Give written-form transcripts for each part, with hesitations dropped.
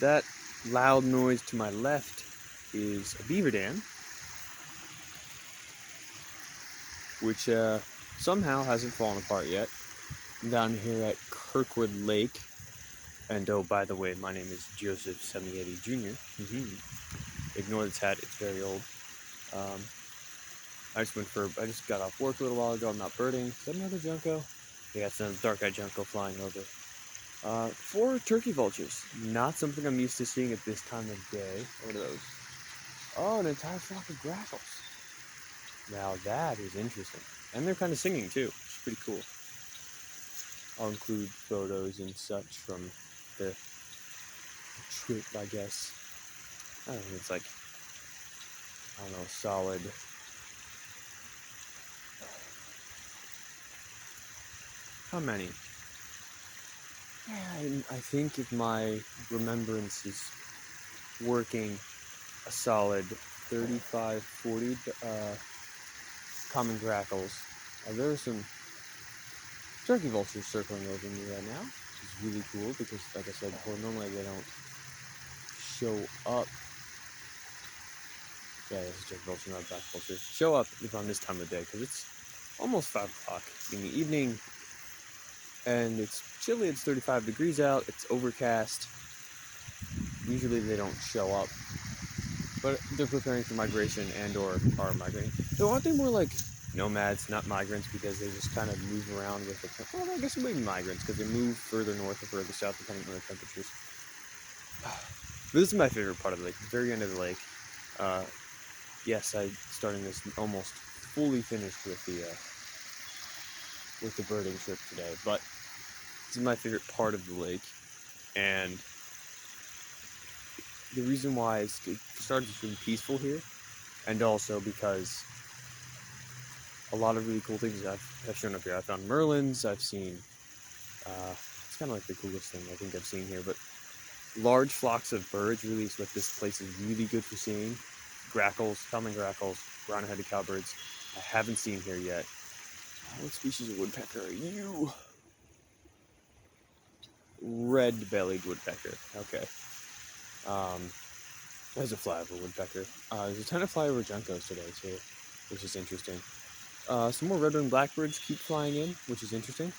That loud noise to my left is a beaver dam, which somehow hasn't fallen apart yet. I'm down here at Kirkwood Lake. And oh, by the way, my name is Joseph Semieti Jr. Ignore this hat, it's very old. Um, I just got off work a little while ago. I'm not birding. Is that another junco? Yeah, it's another dark-eyed junco flying over. 4 turkey vultures. Not something I'm used to seeing at this time of day. What are those? Oh, an entire flock of grackles. Now that is interesting. And they're kind of singing too, which is pretty cool. I'll include photos and such from the trip, I guess. I don't know, it's like, I don't know, solid. How many? Yeah, I think if my remembrance is working, a solid 35, 40 common grackles. There are some turkey vultures circling over me right now, which is really cool because, like I said before, normally they don't show up. Yeah, this is turkey vulture, not black vulture. Show up on this time of day because it's almost 5 o'clock in the evening and it's chilly. It's 35 degrees out. It's overcast. Usually they don't show up, but they're preparing for migration and or are migrating. Though aren't they more like nomads, not migrants, because they just kind of move around with the, well, I guess they may be migrants because they move further north or further south depending on the temperatures. But this is my favorite part of the lake, the very end of the lake. Yes, I'm starting this almost fully finished with the birding trip today, but this is my favorite part of the lake, and the reason why is it started to be peaceful here, and also because a lot of really cool things have shown up here. I found merlins. I've seen it's kind of like the coolest thing I think I've seen here, but large flocks of birds really is what this place is really good for seeing. Grackles, common grackles, brown-headed cowbirds. I haven't seen here yet. What species of woodpecker are you? Red-bellied woodpecker. Okay. There's a flyover woodpecker. There's a ton of flyover juncos today too, which is interesting. Some more red-winged blackbirds keep flying in, which is interesting.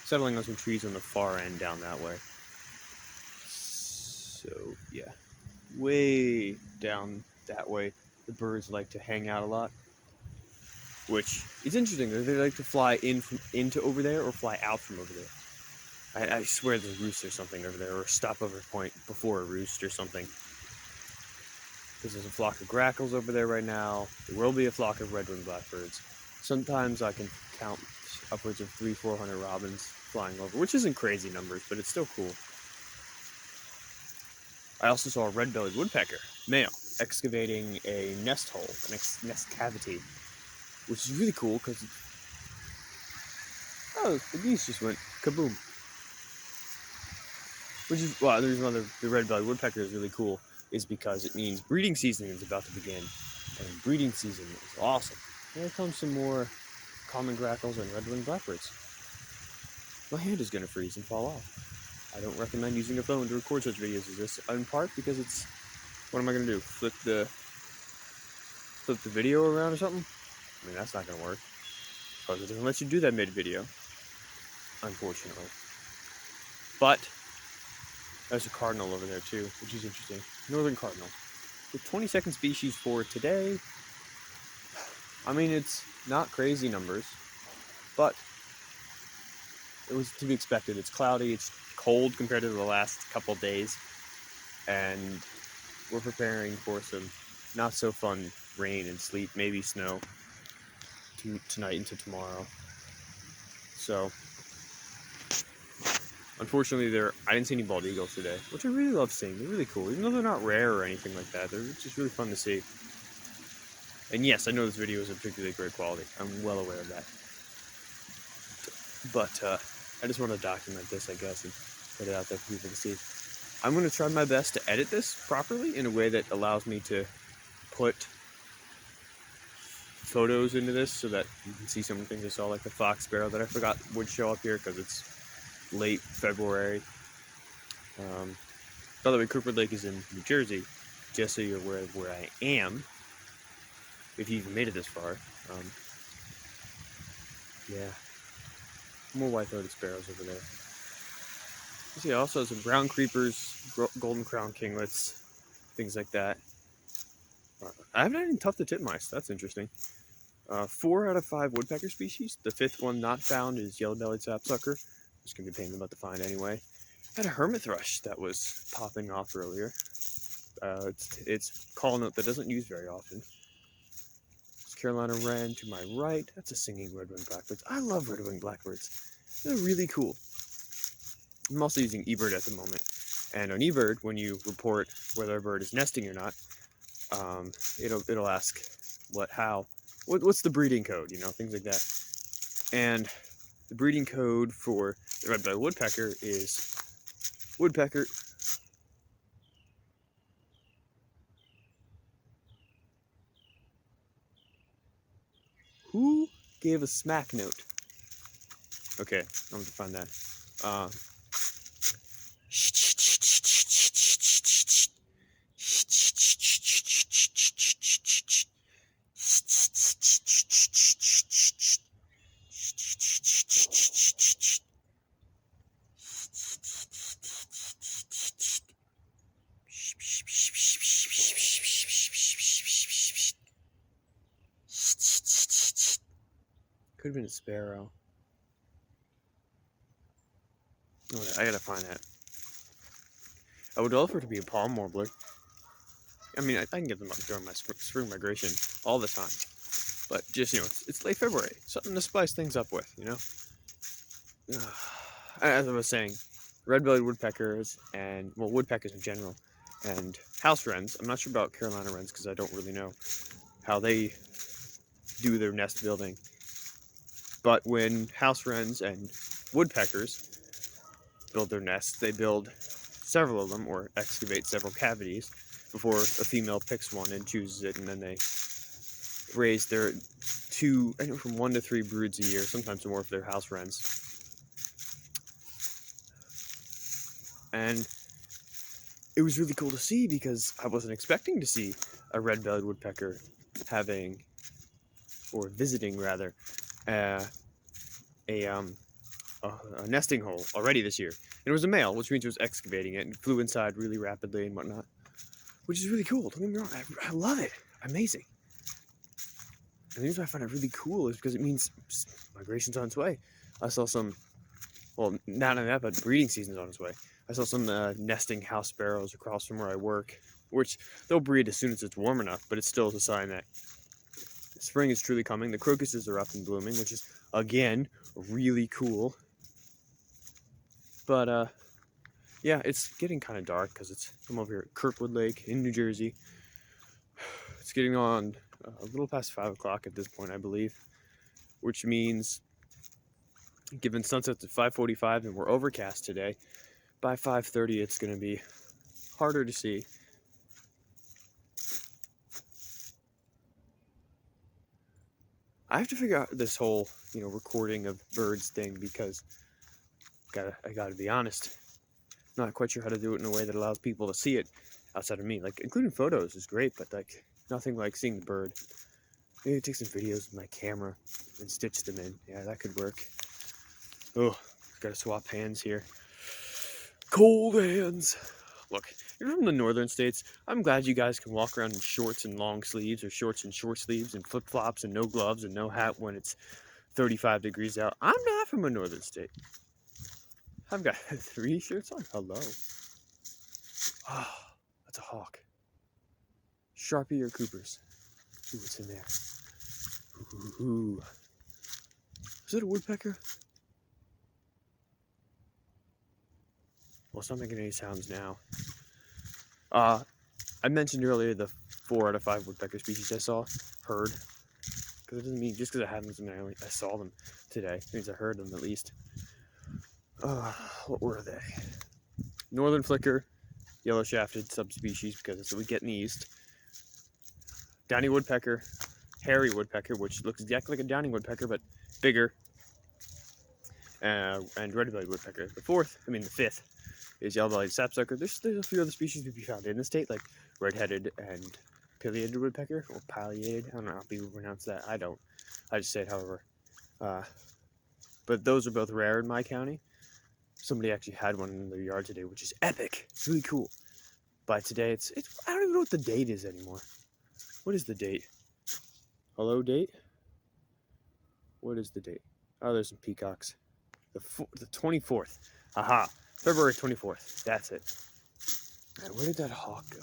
Settling on some trees on the far end down that way. So yeah, way down that way, the birds like to hang out a lot, which is interesting. They like to fly into over there or fly out from over there. I swear there's a roost or something over there, or a stopover point before a roost or something. There's a flock of grackles over there right now. There will be a flock of red-winged blackbirds. Sometimes I can count upwards of 300-400 robins flying over, which isn't crazy numbers, but it's still cool. I also saw a red-bellied woodpecker, male, excavating a nest hole, a nest cavity, which is really cool because, oh, the geese just went kaboom. Which is, well, the reason why the red-bellied woodpecker is really cool is because it means breeding season is about to begin, and breeding season is awesome. Here comes some more common grackles and red-winged blackbirds. My hand is going to freeze and fall off. I don't recommend using a phone to record such videos as this, in part because it's, what am I going to do, flip the video around or something? I mean, that's not going to work, because it doesn't let you do that mid-video, unfortunately. But there's a cardinal over there too, which is interesting. Northern cardinal. The 22nd species for today. I mean, it's not crazy numbers, but it was to be expected. It's cloudy, it's cold compared to the last couple days, and we're preparing for some not so fun rain and sleet, maybe snow tonight into tomorrow. So unfortunately, I didn't see any bald eagles today, which I really love seeing. They're really cool, even though they're not rare or anything like that. They're just really fun to see. And yes, I know this video isn't particularly great quality. I'm well aware of that. But I just want to document this, I guess, and put it out there for people to see. I'm going to try my best to edit this properly in a way that allows me to put photos into this so that you can see some of the things I saw, like the fox sparrow that I forgot would show up here because it's late February. By the way, Kirkwood Lake is in New Jersey, just so you're aware of where I am, if you even made it this far. Yeah, more white-throated sparrows over there. You see also some brown creepers, golden crown kinglets, things like that. I haven't had any tufted titmice. That's interesting. 4 out of 5 woodpecker species. The 5th one not found is yellow-bellied sapsucker. It's going to be a pain in the butt to find anyway. Had a hermit thrush that was popping off earlier. It's call note that doesn't use very often. It's Carolina wren to my right. That's a singing red-winged blackbirds. I love red-winged blackbirds. They're really cool. I'm also using eBird at the moment. And on eBird, when you report whether a bird is nesting or not, it'll ask what's the breeding code, things like that. And the breeding code for the red-bellied woodpecker is woodpecker. Who gave a smack note? Okay, I'm going to find that. Could have been a sparrow. Oh, I gotta find that. I would love for it to be a palm warbler. I mean, I can get them up during my spring migration all the time. But just, it's late February. Something to spice things up with, As I was saying, red-bellied woodpeckers woodpeckers in general, and house wrens. I'm not sure about Carolina wrens because I don't really know how they do their nest building. But when house wrens and woodpeckers build their nests, they build several of them or excavate several cavities before a female picks one and chooses it, and then they raise their from 1 to 3 broods a year, sometimes more if they're house wrens. And it was really cool to see because I wasn't expecting to see a red-bellied woodpecker visiting rather, a nesting hole already this year. And it was a male, which means it was excavating it and flew inside really rapidly and whatnot, which is really cool. Don't get me wrong, I love it. Amazing. And the reason I find it really cool is because it means migration's on its way. I saw some, well, not only that, but breeding season's on its way. I saw some nesting house sparrows across from where I work, which they'll breed as soon as it's warm enough, but it's still a sign that spring is truly coming. The crocuses are up and blooming, which is, again, really cool. But, yeah, it's getting kind of dark because I'm over here at Kirkwood Lake in New Jersey. It's getting on a little past 5 o'clock at this point, I believe, which means, given sunset's at 5:45 and we're overcast today, by 5:30 it's going to be harder to see. I have to figure out this whole, recording of birds thing because I gotta be honest, not quite sure how to do it in a way that allows people to see it outside of me. Like, including photos is great, but like nothing like seeing the bird. Maybe take some videos with my camera and stitch them in. Yeah, that could work. Oh, gotta swap hands here. Cold hands. Look, you're from the northern states. I'm glad you guys can walk around in shorts and long sleeves or shorts and short sleeves and flip-flops and no gloves and no hat when it's 35 degrees out. I'm not from a northern state. I've got 3 shirts on. Hello. Oh, that's a hawk. Sharpie or Coopers? Ooh, what's in there? Ooh. Is it a woodpecker? Well, it's not making any sounds now. I mentioned earlier the 4 out of 5 woodpecker species I heard. Because it doesn't mean just because I had them doesn't mean I saw them today. It means I heard them at least. What were they? Northern flicker, yellow shafted subspecies because that's what we get in the east. Downy woodpecker, hairy woodpecker, which looks exactly like a downy woodpecker but bigger, and red-bellied woodpecker. The 5th is yellow-bellied sapsucker. There's a few other species to be found in the state, like red-headed and pileated woodpecker, or pileated. I don't know how people pronounce that. I don't. I just say it however. But those are both rare in my county. Somebody actually had one in their yard today, which is epic. It's really cool. But today, it's I don't even know what the date is anymore. What is the date? Hello, date? What is the date? Oh, there's some peacocks. The 24th. Aha. February 24th. That's it. Right, where did that hawk go?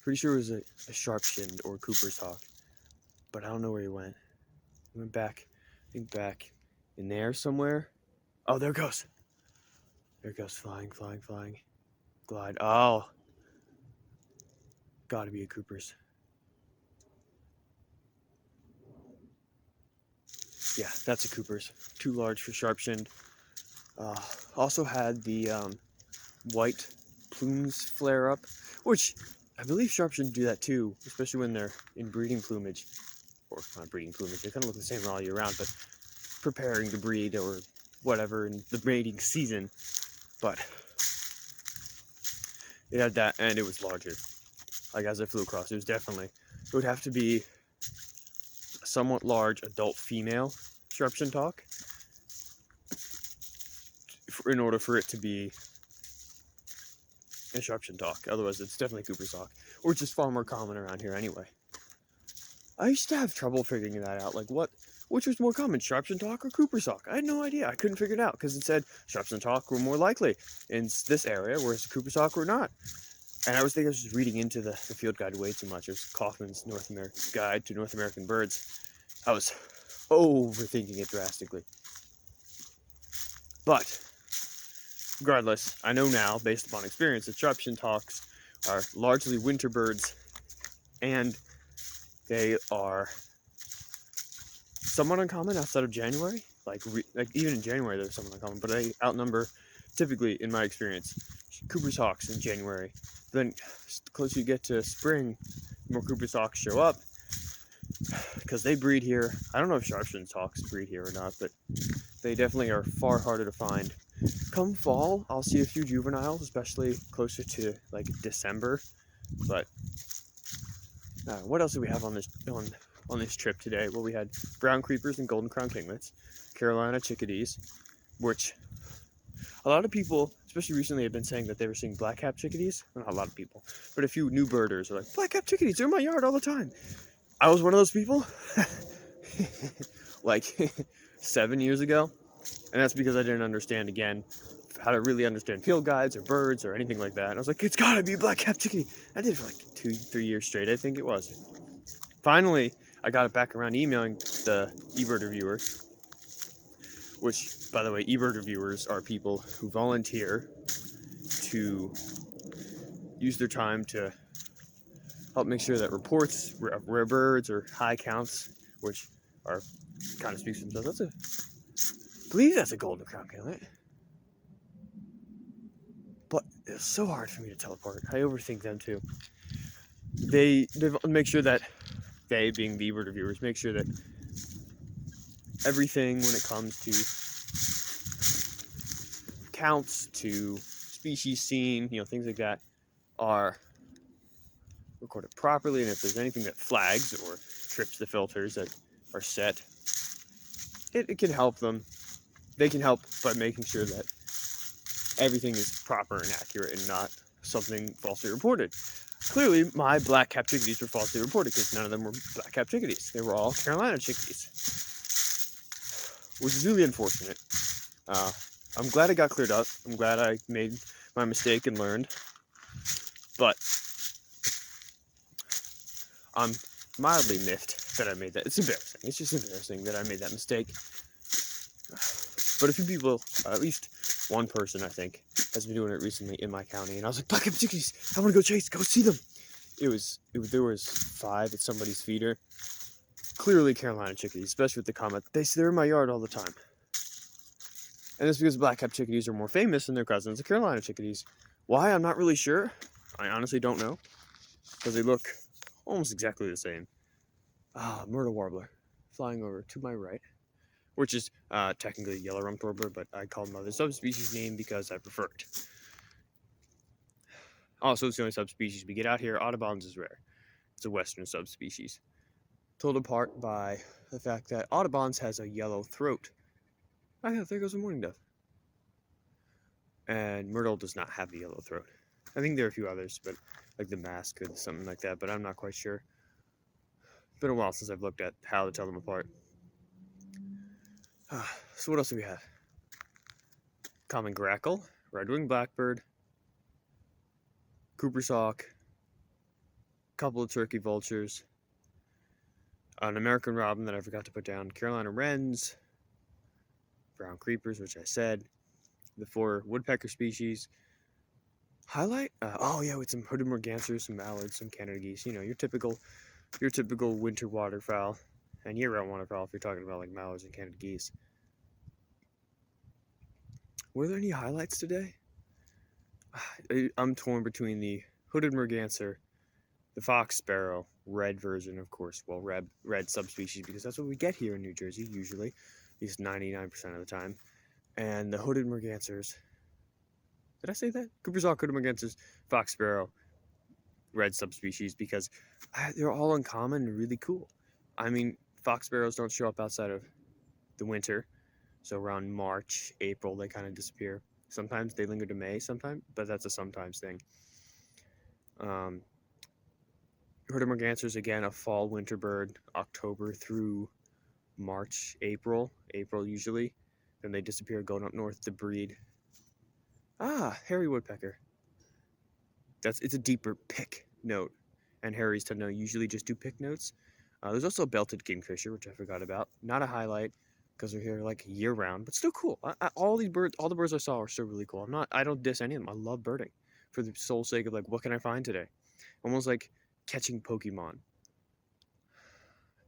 Pretty sure it was a sharp-shinned or Cooper's hawk. But I don't know where he went. He went back. I think back in there somewhere. Oh, there it goes. There it goes. Flying, flying, flying. Glide. Oh. Gotta be a Cooper's. Yeah, that's a Cooper's. Too large for sharp-shinned. Also had the white plumes flare up, which I believe sharp-shinned do that too, especially when they're in breeding plumage. Or not breeding plumage, they kind of look the same all year round, but preparing to breed or whatever in the mating season. But it had that, and it was larger. Like as I flew across, it would have to be a somewhat large adult female sharp-shinned hawk in order for it to be a sharp-shinned hawk. Otherwise, it's definitely Cooper's hawk, which is far more common around here anyway. I used to have trouble figuring that out, like which was more common, sharp-shinned hawk or Cooper's hawk? I had no idea. I couldn't figure it out because it said sharp-shinned hawk were more likely in this area, whereas Cooper's hawk were not. And I was just reading into the field guide way too much. It was Kaufman's North American Guide to North American Birds. I was overthinking it drastically. But regardless, I know now, based upon experience, that sharp-shinned hawks are largely winter birds, and they are somewhat uncommon outside of January. Like even in January, they're somewhat uncommon, but they outnumber, typically, in my experience, Cooper's hawks in January. Then, the closer you get to spring, the more Cooper's hawks show up, because they breed here. I don't know if sharp-shinned hawks breed here or not, but they definitely are far harder to find. Come fall, I'll see a few juveniles, especially closer to like December. But what else do we have on this trip today? Well, we had brown creepers and golden crown kinglets, Carolina chickadees, which a lot of people, especially recently, have been saying that they were seeing black-cap chickadees. Well, not a lot of people, but a few new birders are like, black-cap chickadees, they're in my yard all the time. I was one of those people, like 7 years ago, and that's because I didn't understand, again, how to really understand field guides or birds or anything like that. And I was like, it's gotta be a black-cap chickadee. I did it for like 2-3 years straight, I think it was. Finally, I got it back around emailing the eBird reviewer, which, by the way, eBird reviewers are people who volunteer to use their time to help make sure that reports of rare birds or high counts, which are kind of speaks for themselves. I believe that's a golden crown kinglet. But it's so hard for me to tell apart. I overthink them too. They make sure that they, being the eBird reviewers, make sure that everything when it comes to counts, to species seen, things like that, are recorded properly, and if there's anything that flags or trips the filters that are set, it can help them. They can help by making sure that everything is proper and accurate and not something falsely reported. Clearly, my black-cap chickadees were falsely reported because none of them were black-cap chickadees. They were all Carolina chickadees, which is really unfortunate. I'm glad it got cleared up. I'm glad I made my mistake and learned. But I'm mildly miffed that I made that. It's embarrassing. It's just embarrassing that I made that mistake. But a few people, at least one person, I think, has been doing it recently in my county. And I was like, black-cap chickadees, I want to go see them. There was 5 at somebody's feeder. Clearly Carolina chickadees, especially with the comment, they're in my yard all the time. And it's because black-cap chickadees are more famous than their cousins, the Carolina chickadees. Why? I'm not really sure. I honestly don't know. Because they look almost exactly the same. Myrtle warbler, flying over to my right. which is technically a yellow-rumped warbler, but I call them by the subspecies name because I prefer it. Also, it's the only subspecies we get out here. Audubon's is rare. It's a western subspecies, told apart by the fact that Audubon's has a yellow throat. Oh yeah, there goes a mourning dove. And Myrtle does not have a yellow throat. I think there are a few others, but like the mask or something like that, but I'm not quite sure. It's been a while since I've looked at how to tell them apart. So what else do we have? Common grackle, red-winged blackbird, Cooper's hawk, a couple of turkey vultures, an American robin that I forgot to put down, Carolina wrens, brown creepers, which I said, the 4 woodpecker species. Highlight? Oh yeah, with some hooded mergansers, some mallards, some Canada geese. You know, your typical winter waterfowl and year-round waterfowl if you're talking about like mallards and Canada geese. Were there any highlights today? I'm torn between the hooded merganser, the fox sparrow, red version, of course, well, red subspecies, because that's what we get here in New Jersey, usually, at least 99% of the time, and the hooded mergansers. Did I say that? Cooper's hawk, hooded mergansers, fox sparrow, red subspecies, because they're all uncommon and really cool. I mean, fox sparrows don't show up outside of the winter, so around March, April, they kind of disappear. Sometimes they linger to May, sometimes, but that's a sometimes thing. Hooded mergansers, again, a fall winter bird, October through March, April usually. Then they disappear going up north to breed. Hairy woodpecker. It's a deeper pick note, and Harrys tend to usually just do pick notes. There's also a belted kingfisher, which I forgot about. Not a highlight because they're here like year round, but still cool. All the birds I saw are still really cool. I don't diss any of them. I love birding for the sole sake of like, what can I find today? Almost like catching Pokemon.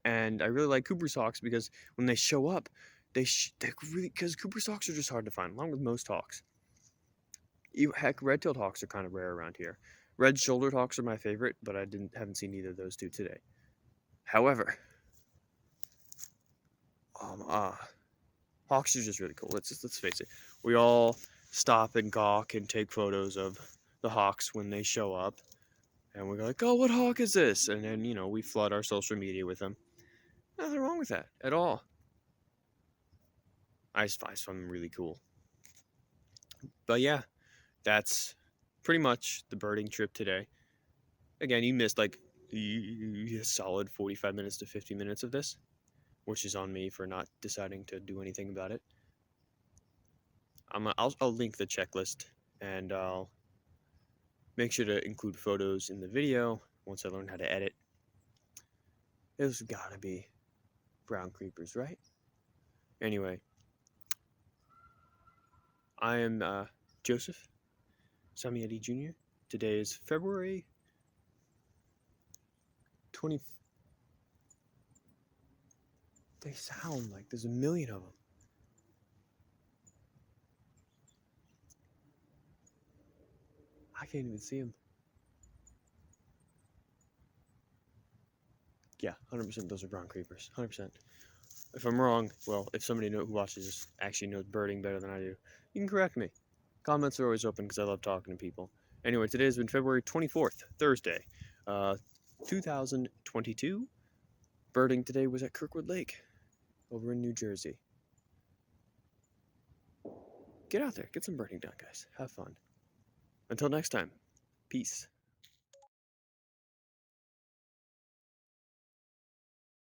And I really like Cooper's hawks because when they show up, they're really, because Cooper's hawks are just hard to find, along with most hawks. Heck, red-tailed hawks are kind of rare around here. Red-shouldered hawks are my favorite, but I haven't seen either of those two today. However, hawks are just really cool. Let's face it. We all stop and gawk and take photos of the hawks when they show up, and we're like, "Oh, what hawk is this?" And then we flood our social media with them. Nothing wrong with that at all. I just find them really cool. But yeah, that's pretty much the birding trip today. Again, you missed like a solid 45 minutes to 50 minutes of this, which is on me for not deciding to do anything about it. I'll link the checklist, and I'll make sure to include photos in the video once I learn how to edit. There's gotta be brown creepers, right? Anyway, I am Joseph Samietti Jr. Today is February 20. They sound like there's a million of them. I can't even see them. Yeah, 100% those are brown creepers. 100%. If I'm wrong, well, if somebody who watches this actually knows birding better than I do, you can correct me. Comments are always open because I love talking to people. Anyway, today has been February 24th, Thursday, 2022. Birding today was at Kirkwood Lake over in New Jersey. Get out there, get some birding done, guys. Have fun. Until next time, peace.